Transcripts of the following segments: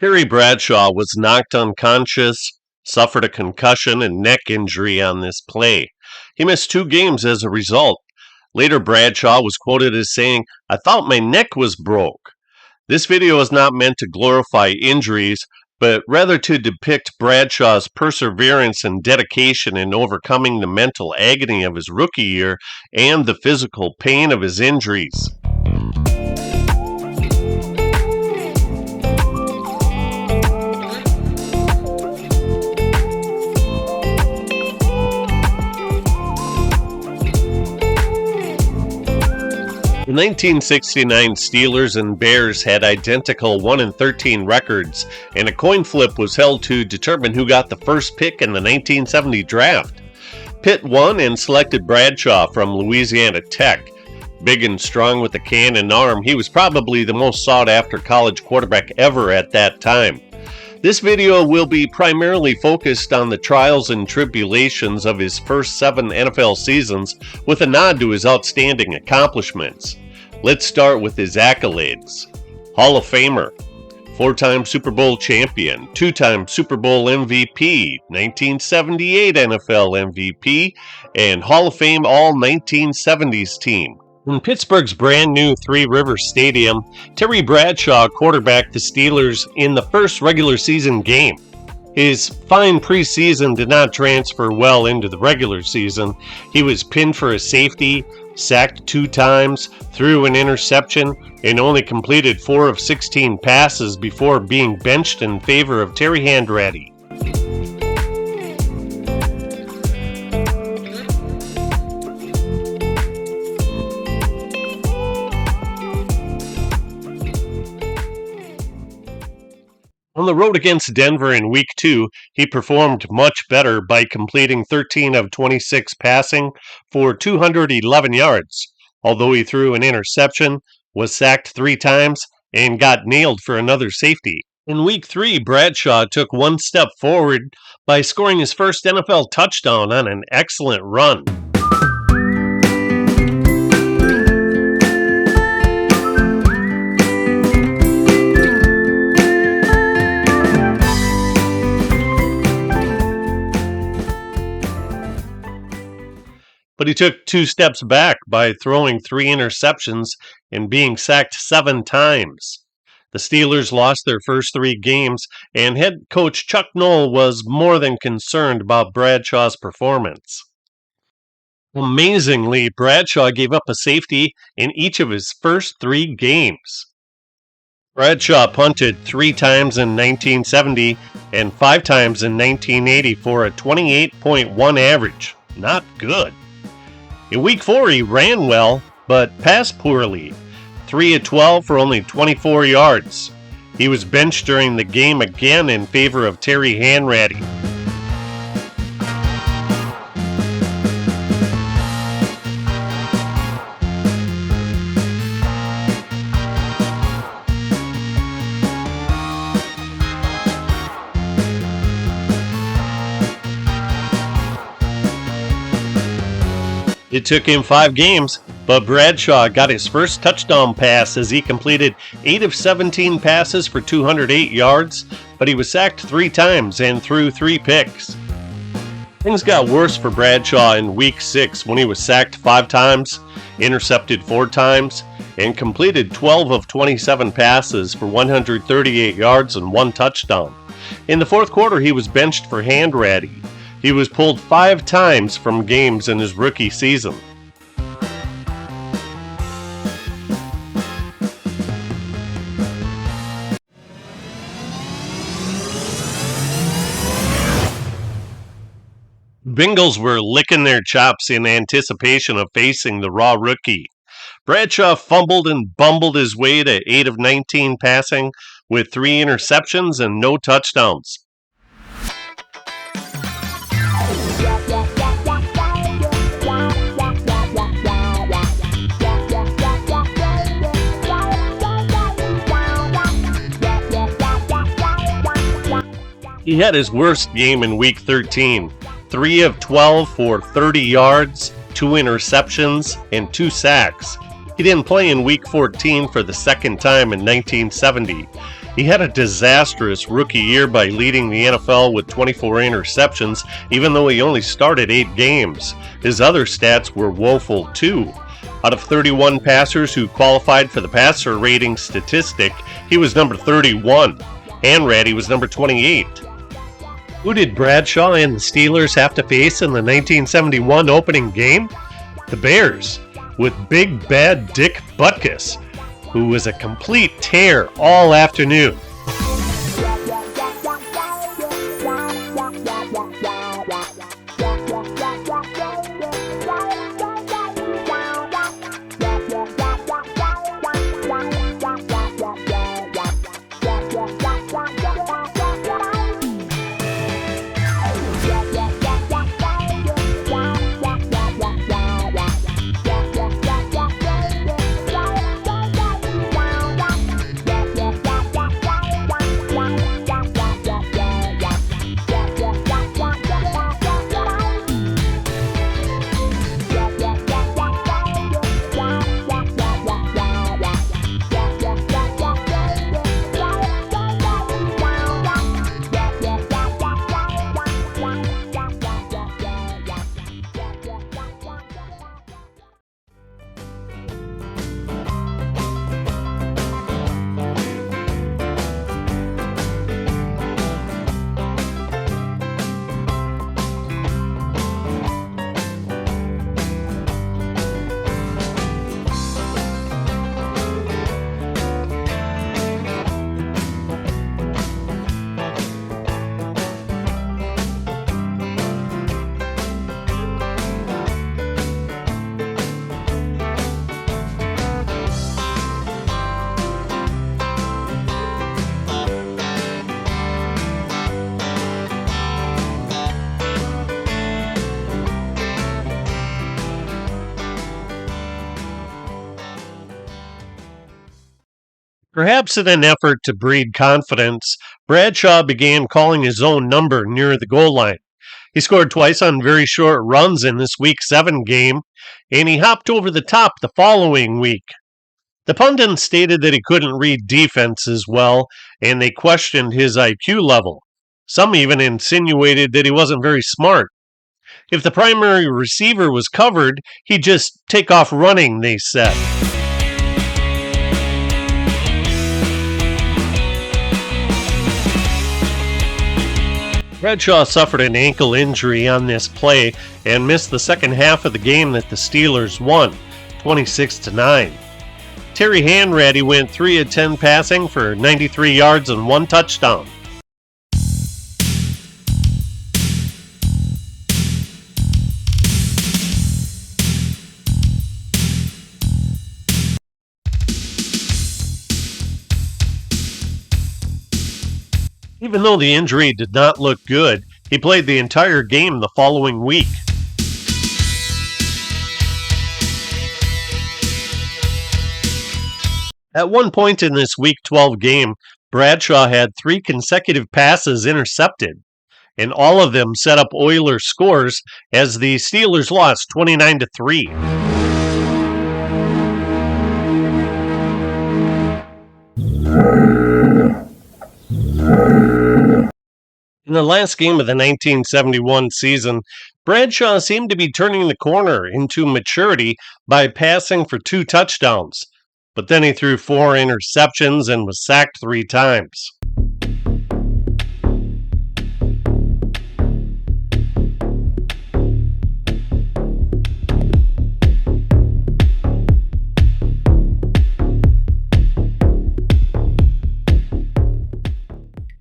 Terry Bradshaw was knocked unconscious, suffered a concussion and neck injury on this play. He missed 2 games as a result. Later, Bradshaw was quoted as saying, "I thought my neck was broke." This video is not meant to glorify injuries, but rather to depict Bradshaw's perseverance and dedication in overcoming the mental agony of his rookie year and the physical pain of his injuries. The 1969 Steelers and Bears had identical 1-13 records, and a coin flip was held to determine who got the first pick in the 1970 draft. Pitt won and selected Bradshaw from Louisiana Tech. Big and strong with a cannon arm, he was probably the most sought-after college quarterback ever at that time. This video will be primarily focused on the trials and tribulations of his first 7 NFL seasons with a nod to his outstanding accomplishments. Let's start with his accolades. Hall of Famer, 4-time Super Bowl champion, 2-time Super Bowl MVP, 1978 NFL MVP, and Hall of Fame All-1970s team. In Pittsburgh's brand new Three Rivers Stadium, Terry Bradshaw quarterbacked the Steelers in the first regular season game. His fine preseason did not transfer well into the regular season. He was pinned for a safety, sacked 2 times, threw an interception, and only completed 4 of 16 passes before being benched in favor of Terry Hanratty. On the road against Denver in Week 2, he performed much better by completing 13 of 26 passing for 211 yards, although he threw an interception, was sacked 3 times, and got nailed for another safety. In Week 3, Bradshaw took 1 step forward by scoring his first NFL touchdown on an excellent run. But he took 2 steps back by throwing 3 interceptions and being sacked 7 times. The Steelers lost their first 3 games, and head coach Chuck Noll was more than concerned about Bradshaw's performance. Amazingly, Bradshaw gave up a safety in each of his first 3 games. Bradshaw punted 3 times in 1970 and 5 times in 1980 for a 28.1 average. Not good. In Week 4, he ran well, but passed poorly. 3 of 12 for only 24 yards. He was benched during the game again in favor of Terry Hanratty. It took him 5 games, but Bradshaw got his first touchdown pass as he completed 8 of 17 passes for 208 yards, but he was sacked 3 times and threw 3 picks. Things got worse for Bradshaw in Week 6 when he was sacked 5 times, intercepted 4 times, and completed 12 of 27 passes for 138 yards and 1 touchdown. In the fourth quarter, he was benched for Hanratty. He was pulled 5 times from games in his rookie season. Bengals were licking their chops in anticipation of facing the raw rookie. Bradshaw fumbled and bumbled his way to 8 of 19 passing with 3 interceptions and no touchdowns. He had his worst game in Week 13, 3 of 12 for 30 yards, 2 interceptions, and 2 sacks. He didn't play in Week 14 for the second time in 1970. He had a disastrous rookie year by leading the NFL with 24 interceptions, even though he only started 8 games. His other stats were woeful too. Out of 31 passers who qualified for the passer rating statistic, he was number 31. Hanratty was number 28. Who did Bradshaw and the Steelers have to face in the 1971 opening game? The Bears, with Big Bad Dick Butkus, who was a complete tear all afternoon. Perhaps in an effort to breed confidence, Bradshaw began calling his own number near the goal line. He scored twice on very short runs in this Week 7 game, and he hopped over the top the following week. The pundits stated that he couldn't read defenses well, and they questioned his IQ level. Some even insinuated that he wasn't very smart. If the primary receiver was covered, he'd just take off running, they said. Bradshaw suffered an ankle injury on this play and missed the second half of the game that the Steelers won, 26-9. Terry Hanratty went 3 of 10 passing for 93 yards and 1 touchdown. Even though the injury did not look good, he played the entire game the following week. At one point in this Week 12 game, Bradshaw had 3 consecutive passes intercepted, and all of them set up Oilers scores as the Steelers lost 29-3. In the last game of the 1971 season, Bradshaw seemed to be turning the corner into maturity by passing for 2 touchdowns, but then he threw 4 interceptions and was sacked 3 times.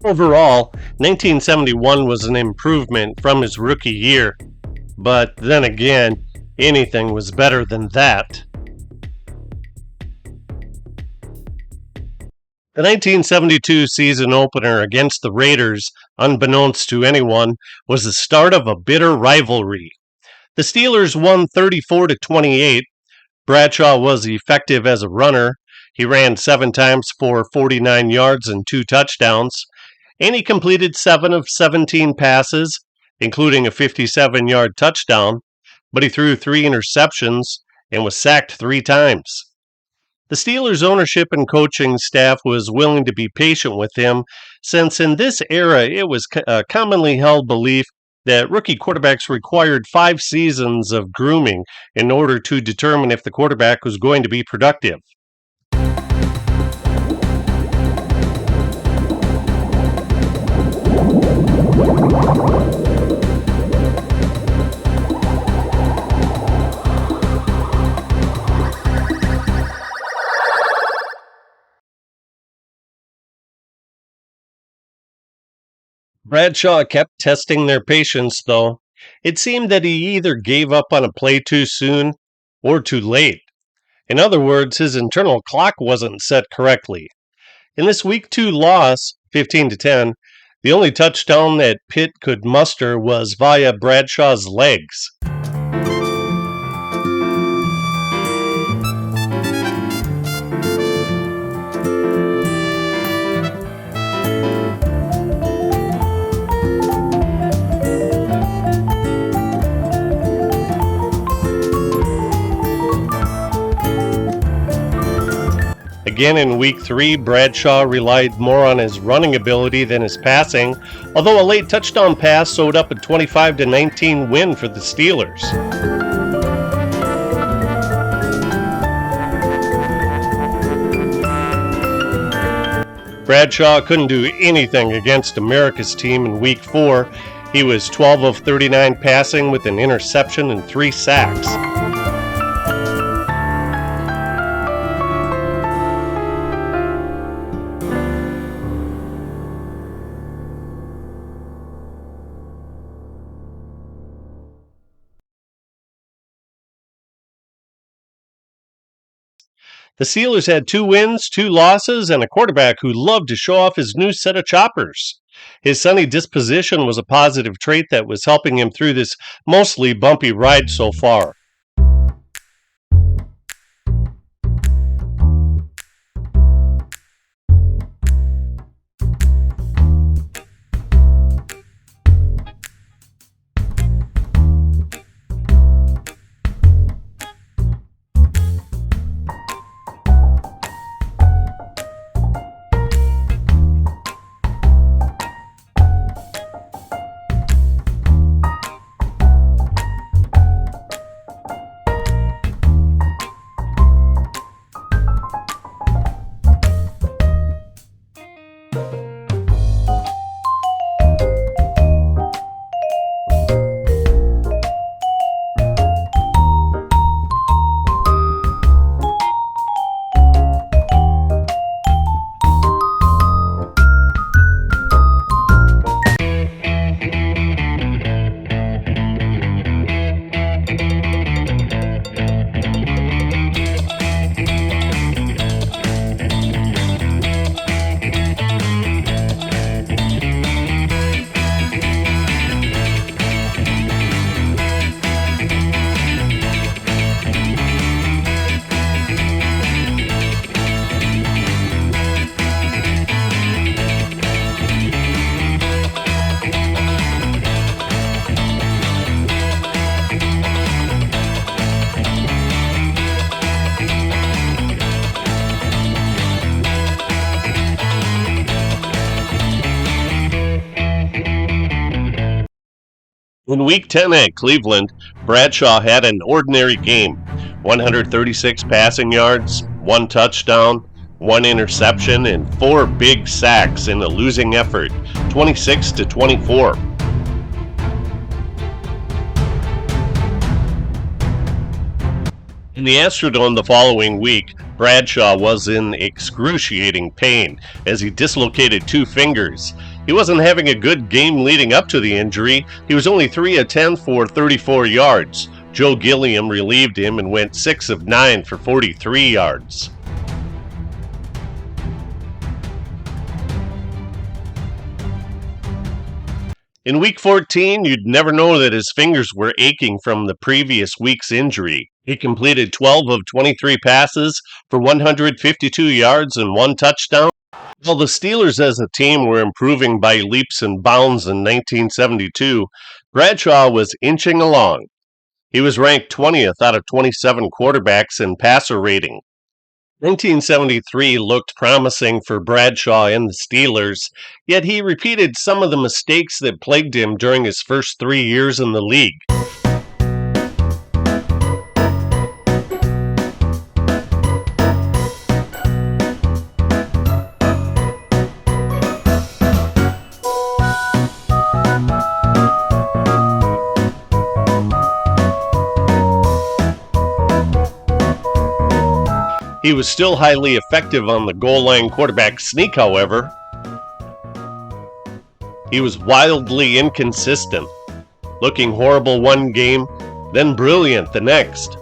Overall, 1971 was an improvement from his rookie year, but then again, anything was better than that. The 1972 season opener against the Raiders, unbeknownst to anyone, was the start of a bitter rivalry. The Steelers won 34-28. Bradshaw was effective as a runner. He ran 7 times for 49 yards and 2 touchdowns. And he completed 7 of 17 passes, including a 57-yard touchdown, but he threw 3 interceptions and was sacked 3 times. The Steelers' ownership and coaching staff was willing to be patient with him, since in this era it was a commonly held belief that rookie quarterbacks required 5 seasons of grooming in order to determine if the quarterback was going to be productive. Bradshaw kept testing their patience, though. It seemed that he either gave up on a play too soon or too late. In other words, his internal clock wasn't set correctly. In this week 2 loss, 15-10, the only touchdown that Pitt could muster was via Bradshaw's legs. Again in week 3, Bradshaw relied more on his running ability than his passing, although a late touchdown pass sewed up a 25-19 win for the Steelers. Bradshaw couldn't do anything against America's team in week 4. He was 12 of 39 passing with an interception and 3 sacks. The Steelers had 2 wins, 2 losses, and a quarterback who loved to show off his new set of choppers. His sunny disposition was a positive trait that was helping him through this mostly bumpy ride so far. In Week 10 at Cleveland, Bradshaw had an ordinary game. 136 passing yards, 1 touchdown, 1 interception, and 4 big sacks in a losing effort, 26-24. In the Astrodome the following week, Bradshaw was in excruciating pain as he dislocated 2 fingers. He wasn't having a good game leading up to the injury. He was only 3 of 10 for 34 yards. Joe Gilliam relieved him and went 6 of 9 for 43 yards. In Week 14, you'd never know that his fingers were aching from the previous week's injury. He completed 12 of 23 passes for 152 yards and 1 touchdown. While the Steelers as a team were improving by leaps and bounds in 1972, Bradshaw was inching along. He was ranked 20th out of 27 quarterbacks in passer rating. 1973 looked promising for Bradshaw and the Steelers, yet he repeated some of the mistakes that plagued him during his first 3 years in the league. He was still highly effective on the goal line quarterback sneak, however. He was wildly inconsistent, looking horrible one game, then brilliant the next.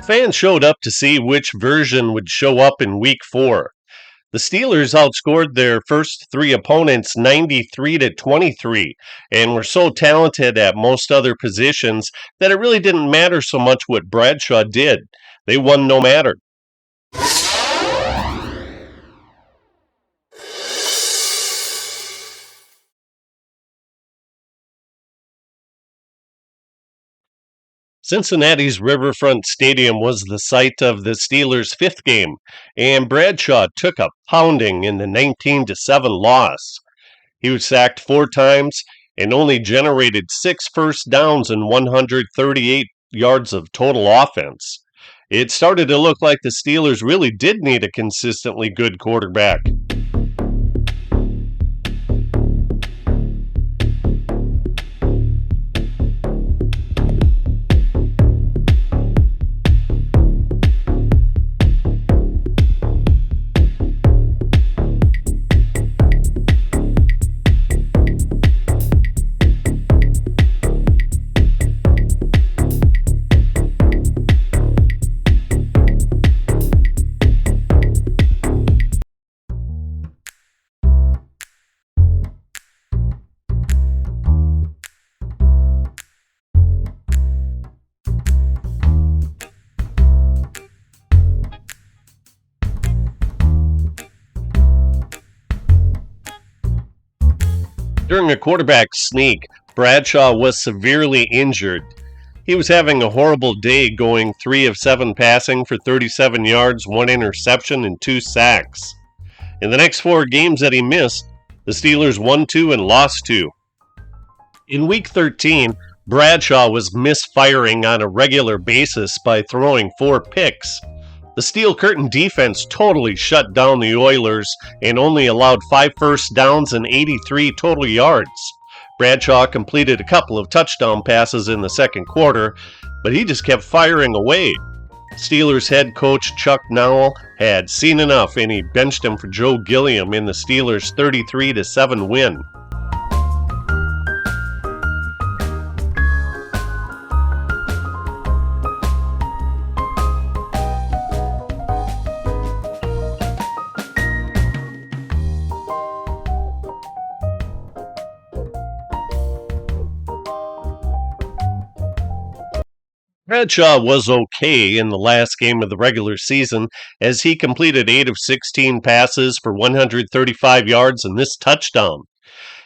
Fans showed up to see which version would show up in Week 4. The Steelers outscored their first three opponents 93-23 and were so talented at most other positions that it really didn't matter so much what Bradshaw did. They won no matter. Cincinnati's Riverfront Stadium was the site of the Steelers' fifth game, and Bradshaw took a pounding in the 19-7 loss. He was sacked 4 times and only generated 6 first downs and 138 yards of total offense. It started to look like the Steelers really did need a consistently good quarterback. During a quarterback sneak, Bradshaw was severely injured. He was having a horrible day, going 3 of 7 passing for 37 yards, 1 interception, and 2 sacks. In the next 4 games that he missed, the Steelers won 2 and lost 2. In Week 13, Bradshaw was misfiring on a regular basis by throwing 4 picks. The Steel Curtain defense totally shut down the Oilers and only allowed 5 first downs and 83 total yards. Bradshaw completed a couple of touchdown passes in the second quarter, but he just kept firing away. Steelers head coach Chuck Nowell had seen enough and he benched him for Joe Gilliam in the Steelers' 33-7 win. Bradshaw was okay in the last game of the regular season as he completed 8 of 16 passes for 135 yards and this touchdown.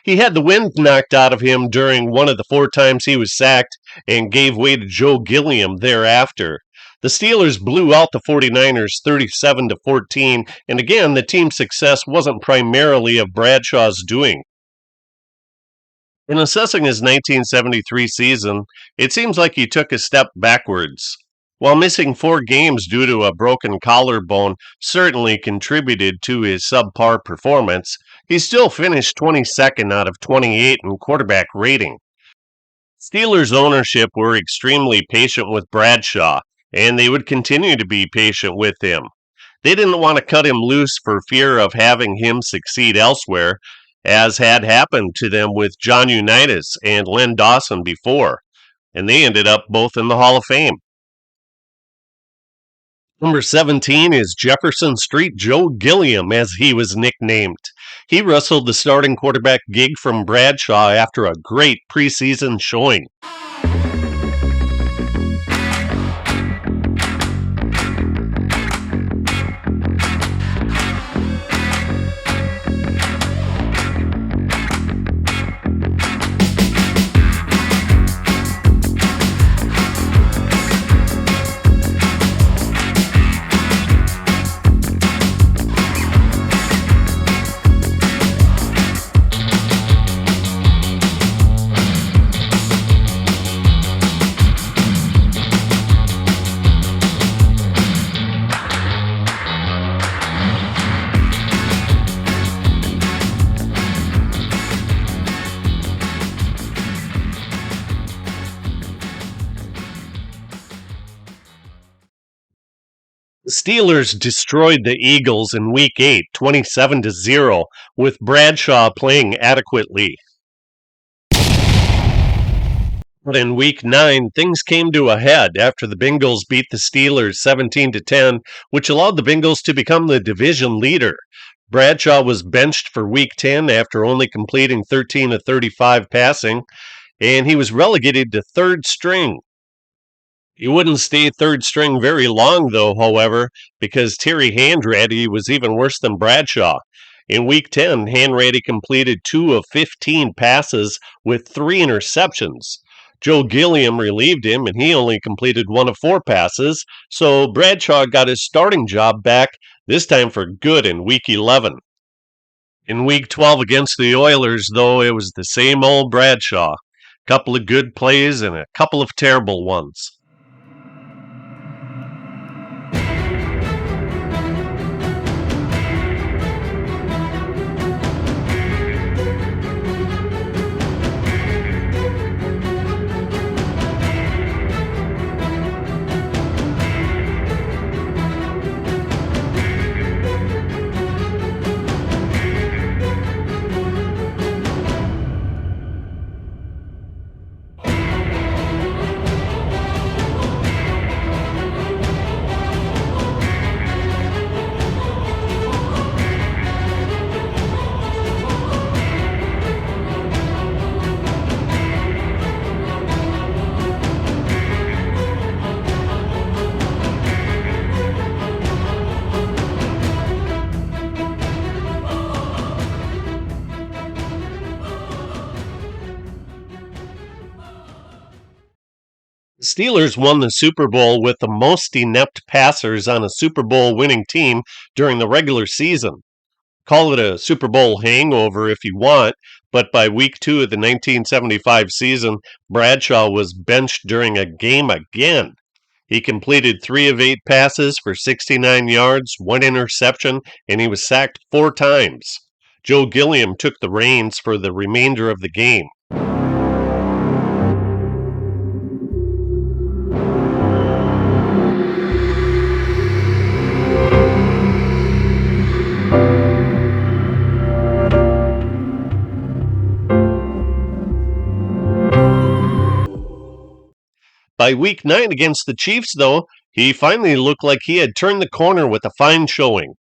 He had the wind knocked out of him during one of the 4 times he was sacked and gave way to Joe Gilliam thereafter. The Steelers blew out the 49ers 37-14, and again, the team's success wasn't primarily of Bradshaw's doing. In assessing his 1973 season, it seems like he took a step backwards. While missing 4 games due to a broken collarbone certainly contributed to his subpar performance, he still finished 22nd out of 28 in quarterback rating. Steelers ownership were extremely patient with Bradshaw, and they would continue to be patient with him. They didn't want to cut him loose for fear of having him succeed elsewhere, as had happened to them with John Unitas and Len Dawson before, and they ended up both in the Hall of Fame. Number 17 is Jefferson Street Joe Gilliam, as he was nicknamed. He wrestled the starting quarterback gig from Bradshaw after a great preseason showing. Steelers destroyed the Eagles in Week 8, 27-0, with Bradshaw playing adequately. But in Week 9, things came to a head after the Bengals beat the Steelers 17-10, which allowed the Bengals to become the division leader. Bradshaw was benched for Week 10 after only completing 13 of 35 passing, and he was relegated to third string. He wouldn't stay third string very long, though, however, because Terry Hanratty was even worse than Bradshaw. In Week 10, Hanratty completed 2 of 15 passes with 3 interceptions. Joe Gilliam relieved him, and he only completed 1 of 4 passes, so Bradshaw got his starting job back, this time for good in Week 11. In Week 12 against the Oilers, though, it was the same old Bradshaw. A couple of good plays and a couple of terrible ones. The Steelers won the Super Bowl with the most inept passers on a Super Bowl winning team during the regular season. Call it a Super Bowl hangover if you want, but by Week 2 of the 1975 season, Bradshaw was benched during a game again. He completed 3 of 8 passes for 69 yards, 1 interception, and he was sacked 4 times. Joe Gilliam took the reins for the remainder of the game. By Week 9 against the Chiefs, though, he finally looked like he had turned the corner with a fine showing.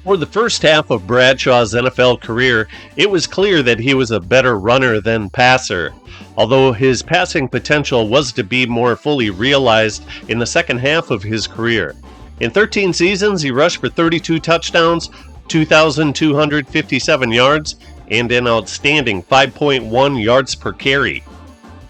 For the first half of Bradshaw's NFL career, it was clear that he was a better runner than passer, although his passing potential was to be more fully realized in the second half of his career. In 13 seasons, he rushed for 32 touchdowns, 2,257 yards, and an outstanding 5.1 yards per carry.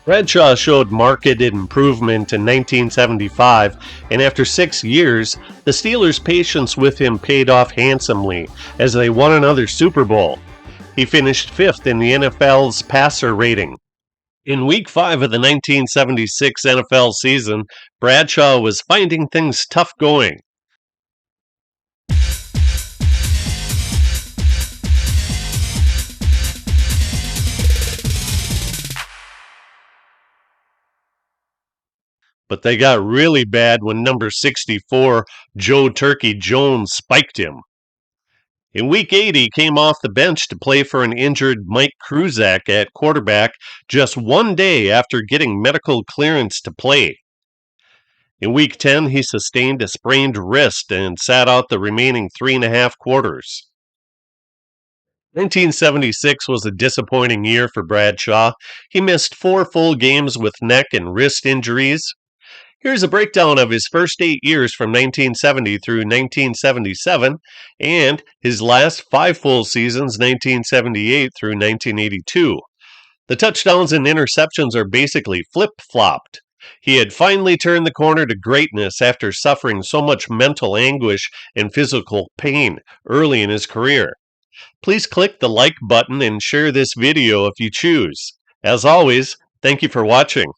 Bradshaw showed marked improvement in 1975, and after 6 years, the Steelers' patience with him paid off handsomely as they won another Super Bowl. He finished 5th in the NFL's passer rating. In Week 5 of the 1976 NFL season, Bradshaw was finding things tough going. But they got really bad when number 64, Joe Turkey Jones, spiked him. In Week 8, he came off the bench to play for an injured Mike Kruzak at quarterback just one day after getting medical clearance to play. In Week 10, he sustained a sprained wrist and sat out the remaining 3.5 quarters. 1976 was a disappointing year for Bradshaw. He missed 4 full games with neck and wrist injuries. Here's a breakdown of his first 8 years from 1970 through 1977 and his last 5 full seasons 1978 through 1982. The touchdowns and interceptions are basically flip-flopped. He had finally turned the corner to greatness after suffering so much mental anguish and physical pain early in his career. Please click the like button and share this video if you choose. As always, thank you for watching.